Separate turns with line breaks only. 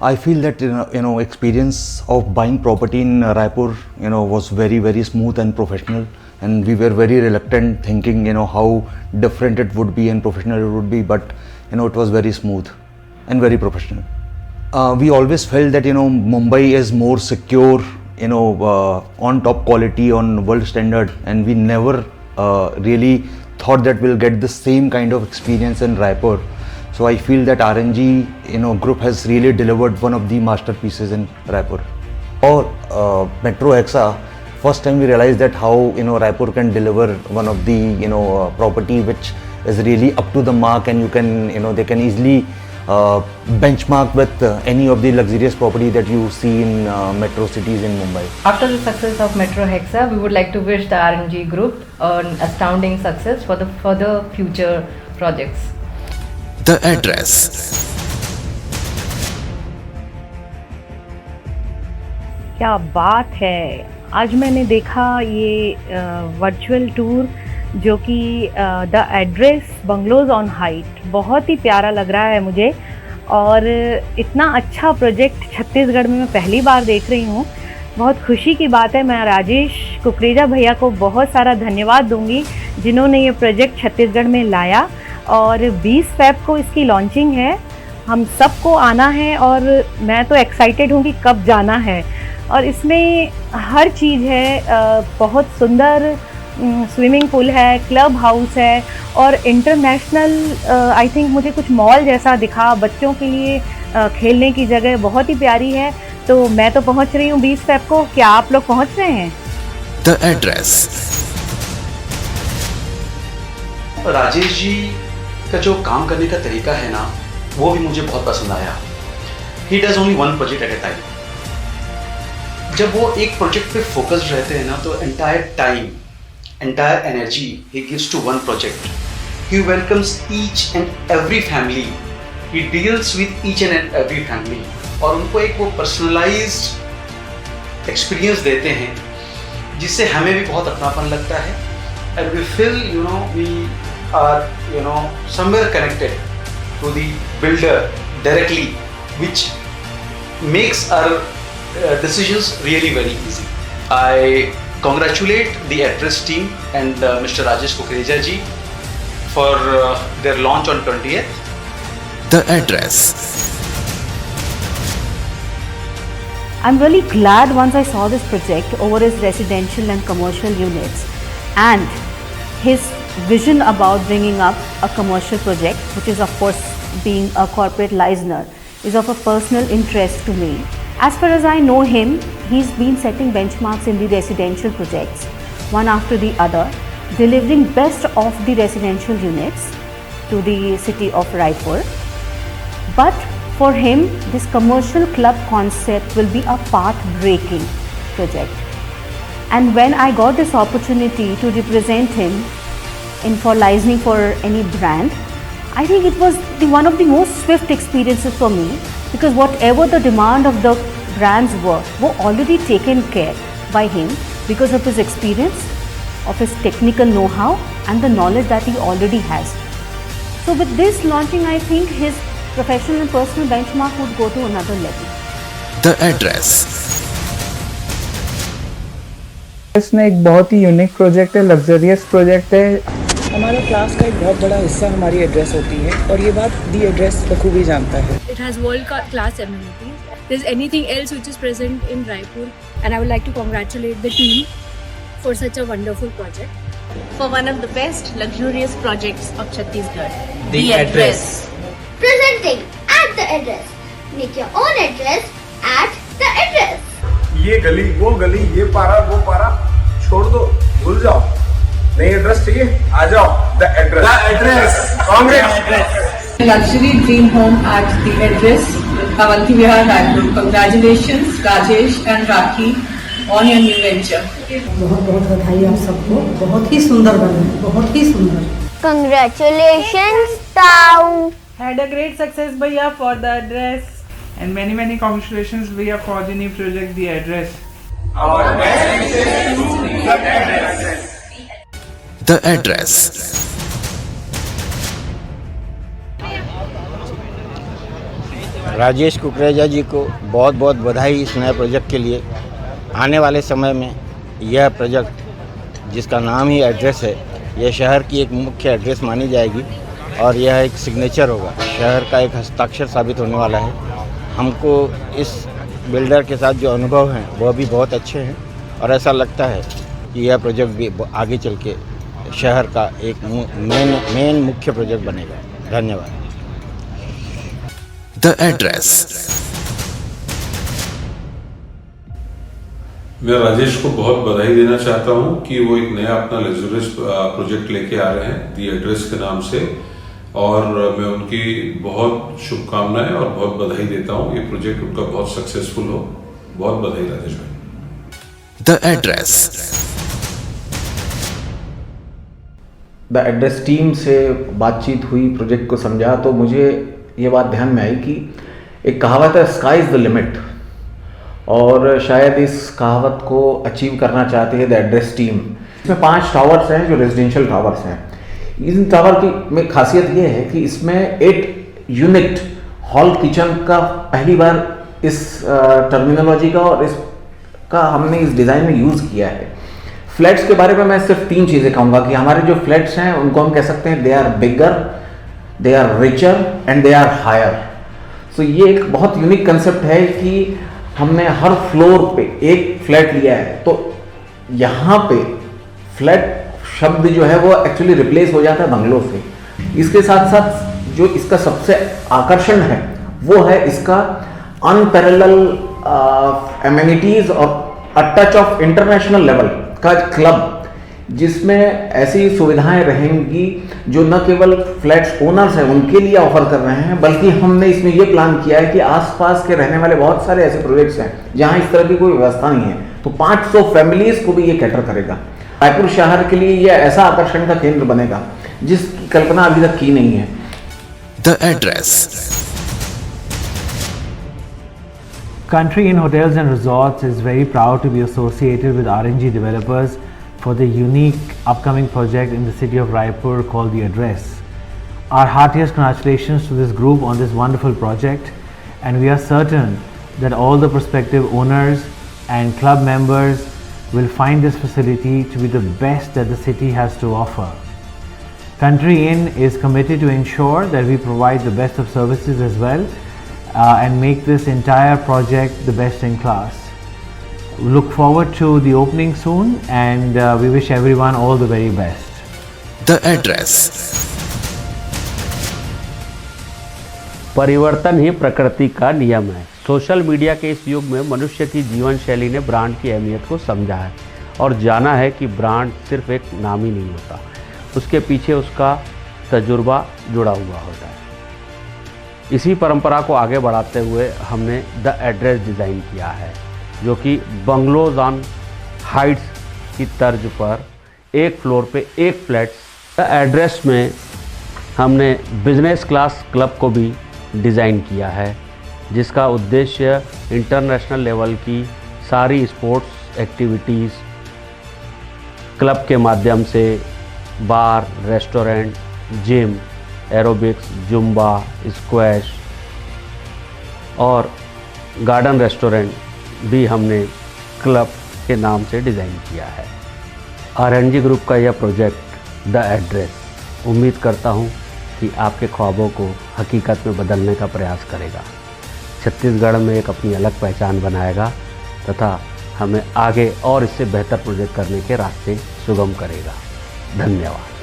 I feel that experience of buying property in Raipur was very smooth and professional, and we were very reluctant thinking how different it would be and professional it would be, but it was very smooth and very professional. We always felt that Mumbai is more secure, on top quality, on world standard, and we never really thought that we'll get the same kind of experience in Raipur. So I feel that RNG group has really delivered one of the masterpieces in Raipur. Or Metro Hexa, first time we realized that how Raipur can deliver one of the property which is really up to the mark, and you can they can easily benchmark with any of the luxurious property that you see in metro cities in Mumbai.
After the success of Metro Hexa, we would like to wish the RNG group an astounding success for the further future projects.
The address.
क्या बात है, आज मैंने देखा ये virtual tour जो कि the address bungalows on height, बहुत ही प्यारा लग रहा है मुझे। और इतना अच्छा प्रोजेक्ट छत्तीसगढ़ में मैं पहली बार देख रही हूँ, बहुत खुशी की बात है। मैं राजेश कुकरेजा भैया को बहुत सारा धन्यवाद दूंगी जिन्होंने ये प्रोजेक्ट छत्तीसगढ़ में लाया। और 20 फ़रवरी को इसकी लॉन्चिंग है, हम सबको आना है और मैं तो एक्साइटेड हूँ कि कब जाना है। और इसमें हर चीज़ है, बहुत सुंदर स्विमिंग पूल है, क्लब हाउस है और इंटरनेशनल आई थिंक मुझे कुछ मॉल जैसा दिखा, बच्चों के लिए खेलने की जगह बहुत ही प्यारी है। तो मैं तो पहुंच रही हूँ 20 फ़रवरी को, क्या आप लोग पहुंच रहे हैं?
The address.
राजेश जी का जो काम करने का तरीका है ना, वो भी मुझे बहुत पसंद आया। He does only one project at A time. जब वो एक प्रोजेक्ट पे फोकस्ड रहते हैं ना, तो entire time, entire energy he gives to one project. He welcomes each and every family, he deals with each and every family, और उनको एक वो पर्सनलाइज्ड एक्सपीरियंस देते हैं जिससे हमें भी बहुत अपनापन लगता है। And we feel we are somewhere connected to the builder directly, which makes our decisions really very easy. I congratulate the address team and Mr. Rajesh Kukreja ji for their launch on 20th.
The address.
I'm really glad once I saw this project over his residential and commercial units, and his vision about bringing up a commercial project, which is of course being a corporate licensor, is of a personal interest to me. As far as I know him, he's been setting benchmarks in the residential projects, one after the other, delivering best of the residential units to the city of Raipur. But for him, this commercial club concept will be a path-breaking project. And when I got this opportunity to represent him for licensing for any brand, I think it was one of the most swift experiences for me, because whatever the demand of the brands were already taken care by him because of his experience, of his technical know-how and the knowledge that he already has. So with this launching, I think his professional and personal benchmark would go to another level.
The address.
इसमें एक बहुत ही unique project है, luxurious project है।
हमारे class का एक बहुत बड़ा हिस्सा हमारी एड्रेस होती है और ये बात दी एड्रेस बखूबी जानता है।
It has world class amenities. There's anything else which is present in Raipur, and I would like to congratulate the team for such a wonderful project.
For one of the best luxurious projects of Chhattisgarh.
The address.
Presenting at the address. Make your own address at the address.
ये गली वो गली, ये पारा वो पारा, छोड़ दो, भूल जाओ। नई एड्रेस चाहिए, आ जाओ। The address. The address. Congrats.
Luxury dream home at the address, Avanti Vihar, Raipur. Congratulations, Rajesh and Rakhi, on your new venture.
बहुत बहुत बधाई आप सबको, बहुत ही सुंदर बना, बहुत ही सुंदर।
Congratulations, Tau.
Had a great success, Bhaiya, for the address. And many congratulations, Bhaiya, for the new project, the address.
Our best wishes to the address.
The address.
Rajesh Kukreja जी को बहुत बहुत बधाई इस नए प्रोजेक्ट के लिए। आने वाले समय में यह प्रोजेक्ट जिसका नाम ही एड्रेस है, यह शहर की एक मुख्य एड्रेस मानी जाएगी और यह एक सिग्नेचर होगा, शहर का एक हस्ताक्षर साबित होने वाला है। हमको इस बिल्डर के साथ जो अनुभव हैं वह भी बहुत अच्छे हैं और ऐसा लगता है कि यह प्रोजेक्ट भी आगे चल के शहर का एक मेन मुख्य प्रोजेक्ट बनेगा। धन्यवाद।
The address.
मैं राजेश को बहुत बधाई देना चाहता हूं कि वो एक नया अपना लग्जरियस प्रोजेक्ट लेके आ रहे हैं दी एड्रेस के नाम से, और मैं उनकी बहुत शुभकामनाएं और बहुत बधाई देता हूं। ये प्रोजेक्ट उनका बहुत सक्सेसफुल हो। बहुत बधाई राजेश भाई।
The address.
The address team से बातचीत हुई, प्रोजेक्ट को समझा, तो मुझे ये बात ध्यान में आई कि एक कहावत है, स्काई इज़ द लिमिट, और शायद इस कहावत को अचीव करना चाहती है द एड्रेस टीम। इसमें 5 टावर्स हैं जो रेजिडेंशियल टावर्स हैं। इन टावर की में खासियत ये है कि इसमें 8 यूनिट हॉल किचन का पहली बार इस टर्मिनोलॉजी का और इसका हमने इस डिज़ाइन में यूज़ किया है। फ्लैट्स के बारे में मैं सिर्फ 3 चीज़ें कहूँगा कि हमारे जो फ्लैट्स हैं उनको हम कह सकते हैं they are bigger, they are richer and they are higher. So ये एक बहुत यूनिक कंसेप्ट है कि हमने हर फ्लोर पे एक फ्लैट लिया है, तो यहाँ पे फ्लैट शब्द जो है वो एक्चुअली रिप्लेस हो जाता है बंगलों से। इसके साथ साथ जो इसका सबसे आकर्षण है वो है इसका अनपैरेलल एमिनिटीज और अ टच ऑफ इंटरनेशनल लेवल का क्लब, जिसमें ऐसी सुविधाएं रहेंगी जो न केवल फ्लैट्स ओनर्स हैं उनके लिए ऑफर कर रहे हैं, बल्कि हमने इसमें ये प्लान किया है कि आसपास के रहने वाले बहुत सारे ऐसे प्रोजेक्ट्स हैं जहां इस तरह की कोई व्यवस्था नहीं है, तो 500 फैमिलीज को भी ये कैटर करेगा। रायपुर शहर के लिए यह ऐसा आकर्षण का केंद्र बनेगा जिसकी कल्पना अभी तक की नहीं है।
The address.
Country Inn Hotels and Resorts is very proud to be associated with RNG developers for the unique upcoming project in the city of Raipur called The Address. Our heartiest congratulations to this group on this wonderful project, and we are certain that all the prospective owners and club members will find this facility to be the best that the city has to offer. Country Inn is committed to ensure that we provide the best of services as well and make this entire project the best in class. We look forward to the opening soon, and we wish everyone all the very best.
The address.
परिवर्तन ही प्रकृति का नियम है। Social media के इस युग में मनुष्य की जीवन शैली ने ब्रांड की अहमियत को समझा है और जाना है कि ब्रांड सिर्फ एक नाम ही नहीं होता, उसके पीछे उसका तजुर्बा जुड़ा हुआ होता है। इसी परंपरा को आगे बढ़ाते हुए हमने द एड्रेस डिज़ाइन किया है, जो कि बंगलोज ऑन हाइट्स की तर्ज पर एक फ्लोर पे एक फ्लैट्स। द एड्रेस में हमने बिजनेस क्लास क्लब को भी डिज़ाइन किया है, जिसका उद्देश्य इंटरनेशनल लेवल की सारी स्पोर्ट्स एक्टिविटीज़ क्लब के माध्यम से bar, restaurant, gym, aerobics, Zumba, squash और गार्डन रेस्टोरेंट भी हमने क्लब के नाम से डिज़ाइन किया है। आरएनजी ग्रुप का यह प्रोजेक्ट द एड्रेस उम्मीद करता हूँ कि आपके ख्वाबों को हकीकत में बदलने का प्रयास करेगा, छत्तीसगढ़ में एक अपनी अलग पहचान बनाएगा तथा हमें आगे और इससे बेहतर प्रोजेक्ट करने के रास्ते सुगम करेगा। धन्यवाद।